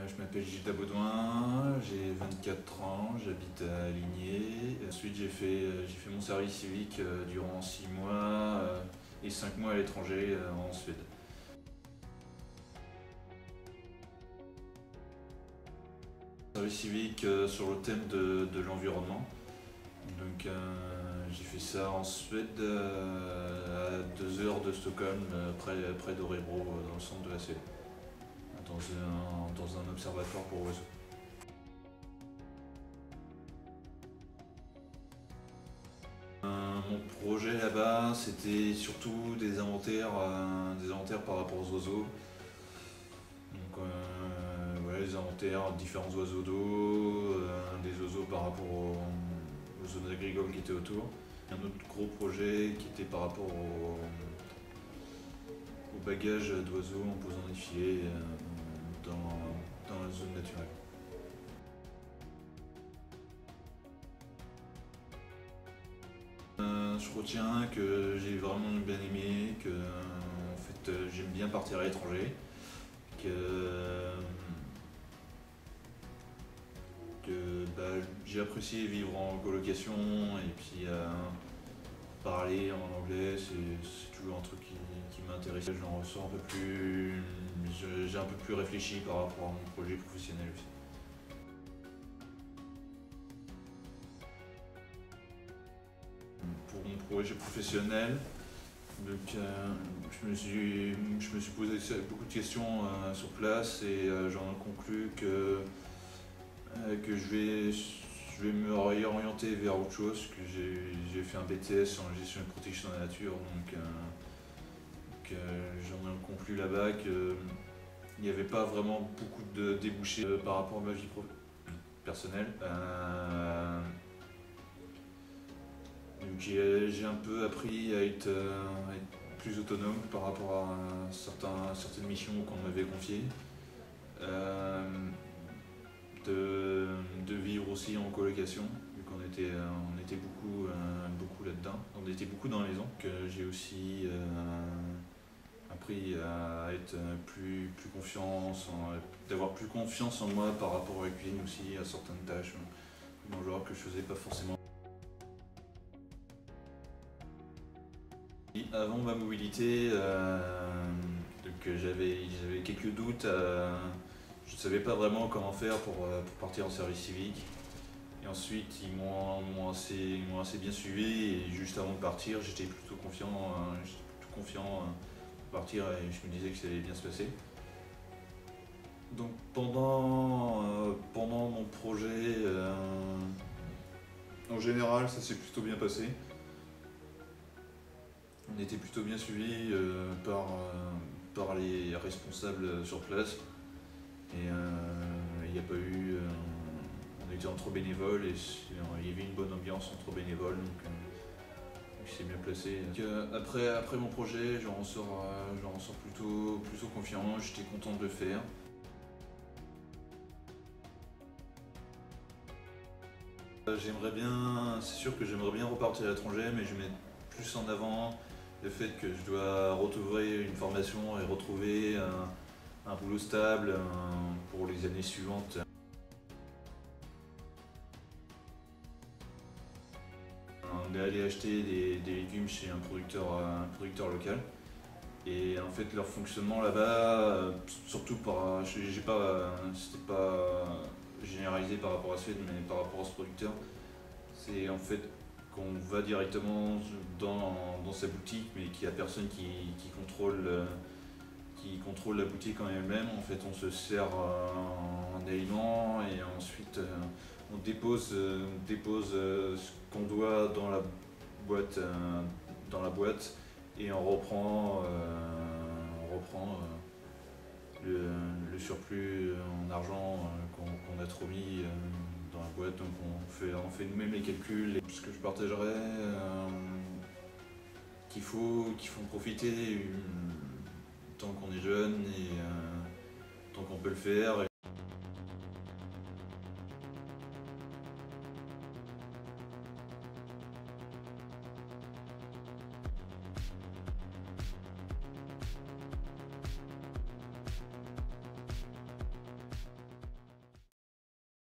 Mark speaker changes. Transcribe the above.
Speaker 1: Je m'appelle Gilda Baudouin, j'ai 24 ans, j'habite à Ligné. Ensuite j'ai fait mon service civique durant 6 mois et 5 mois à l'étranger en Suède. Service civique sur le thème de l'environnement. Donc j'ai fait ça en Suède, à 2 heures de Stockholm, près d'Örebro, dans le centre de la Suède, dans un observatoire pour oiseaux. Mon projet là-bas, c'était surtout des inventaires par rapport aux oiseaux. Donc, ouais, les inventaires, différents oiseaux d'eau, des oiseaux par rapport aux zones agricoles qui étaient autour. Un autre gros projet qui était par rapport au bagage d'oiseaux en posant des filets dans la zone naturelle. Je retiens que j'ai vraiment bien aimé, que en fait, j'aime bien partir à l'étranger, que j'ai apprécié vivre en colocation et puis parler en anglais, c'est toujours un truc qui m'intéresse. J'en ressens un peu plus, j'ai un peu plus réfléchi par rapport à mon projet professionnel aussi. Pour mon projet professionnel, donc, je me suis posé beaucoup de questions sur place et j'en ai conclu que je vais me réorienter vers autre chose, que j'ai fait un BTS en gestion et protection de la nature, donc j'en ai conclu là-bas qu'il n'y avait pas vraiment beaucoup de débouchés par rapport à ma vie personnelle. Donc j'ai un peu appris à être plus autonome par rapport à certaines missions qu'on m'avait confiées. De vivre aussi en colocation, vu qu'on était beaucoup là-dedans. On était beaucoup dans la maison. J'ai aussi appris à être plus confiance, d'avoir plus confiance en moi par rapport à la cuisine aussi, à certaines tâches, genre que je faisais pas forcément. Avant ma mobilité, j'avais quelques doutes. Je ne savais pas vraiment comment faire pour partir en service civique. Et ensuite, ils m'ont assez bien suivi. Et juste avant de partir, j'étais plutôt confiant pour partir et je me disais que ça allait bien se passer. Donc pendant mon projet, en général, ça s'est plutôt bien passé. On était plutôt bien suivis par les responsables sur place. Et il n'y a pas eu. On était entre bénévoles et il y avait une bonne ambiance entre bénévoles, donc c'est bien placé. Après mon projet, j'en ressors plutôt confiant, j'étais content de le faire. C'est sûr que j'aimerais bien repartir à l'étranger, mais je mets plus en avant le fait que je dois retrouver une formation et retrouver un boulot stable pour les années suivantes. On est allé acheter des légumes chez un producteur local. Et en fait leur fonctionnement là-bas, surtout c'était pas généralisé par rapport à Suède, mais par rapport à ce producteur, c'est en fait qu'on va directement dans sa boutique, mais qu'il n'y a personne qui contrôle la boutique en elle-même. En fait, on se sert en aliment et ensuite on dépose ce qu'on doit dans la boîte et on reprend le surplus en argent qu'on a trop mis dans la boîte. Donc on fait nous-mêmes les calculs. Ce que je partagerais qu'il faut en profiter tant qu'on est jeune et tant qu'on peut le faire.